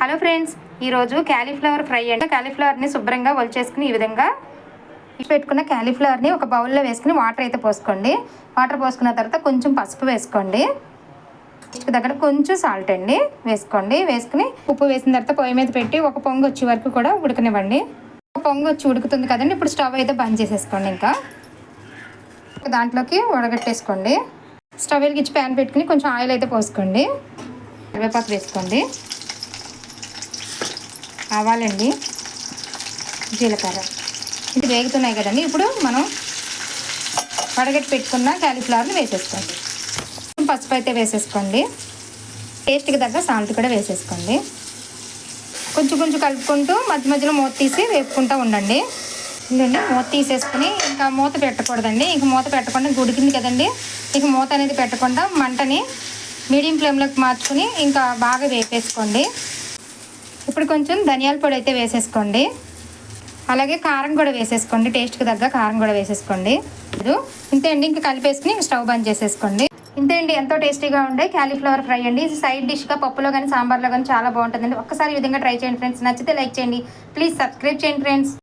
Hello friends, ఈరోజు cauliflower fry అంటే క్యాలీఫ్లవర్ని శుభ్రంగా ఒలిచేసుకుని ఈ విధంగా పెట్టుకున్న క్యాలీఫ్లవర్ని ఒక బౌల్లో వేసుకుని వాటర్ అయితే పోసుకోండి. వాటర్ పోసుకున్న తర్వాత కొంచెం పసుపు వేసుకోండి. దగ్గర కొంచెం సాల్ట్ అండి వేసుకోండి. వేసుకుని ఉప్పు వేసిన తర్వాత పొయ్యి మీద పెట్టి ఒక పొంగు వచ్చే వరకు కూడా ఉడకనివ్వండి. ఒక పొంగు వచ్చి ఉడుకుతుంది కదండి, ఇప్పుడు స్టవ్ అయితే బంద్ చేసేసుకోండి. ఇంకా దాంట్లోకి వడగట్టేసుకోండి. స్టవ్ వెలిగించి ప్యాన్ పెట్టుకుని కొంచెం ఆయిల్ అయితే పోసుకోండి. కరివేపాకు వేసుకోండి, ఆవాలండి, జీలకర్ర ఇది వేగుతున్నాయి కదండి. ఇప్పుడు మనం వడగట్టి పెట్టుకున్న క్యాలీఫ్లవర్ని వేసేసుకోండి. పసుపు అయితే వేసేసుకోండి. టేస్ట్కి తగ్గ సాల్ట్ కూడా వేసేసుకోండి. కొంచెం కొంచెం కలుపుకుంటూ మధ్య మధ్యలో మూత తీసి వేపుకుంటూ ఉండండి. ఇదండి మూత తీసేసుకుని ఇంకా మూత పెట్టకూడదండి. ఇంక మూత పెట్టకుండా ఉడికింది కదండి, ఇక మూత అనేది పెట్టకుండా మంటని మీడియం ఫ్లేమ్లోకి మార్చుకుని ఇంకా బాగా వేపేసుకోండి. ఇప్పుడు కొంచెం ధనియాల పొడి అయితే వేసేసుకోండి. అలాగే కారం కూడా వేసేసుకోండి. టేస్ట్కి తగ్గ కారం కూడా వేసేసుకోండి. ఇంతే అండి, ఇంకా కలిపేసుకుని స్టవ్ బంద్ చేసేసుకోండి. ఇంతే అండి, ఎంతో టేస్టీగా ఉండే క్యాలీఫ్లవర్ ఫ్రై అండి. ఇది సైడ్ డిష్గా పప్పులో కానీ సాంబార్లో కానీ చాలా బాగుంటుందండి. ఒక్కసారి ఈ విధంగా ట్రై చేయండి ఫ్రెండ్స్. నచ్చితే లైక్ చేయండి, ప్లీజ్ సబ్స్క్రైబ్ చేయండి ఫ్రెండ్స్.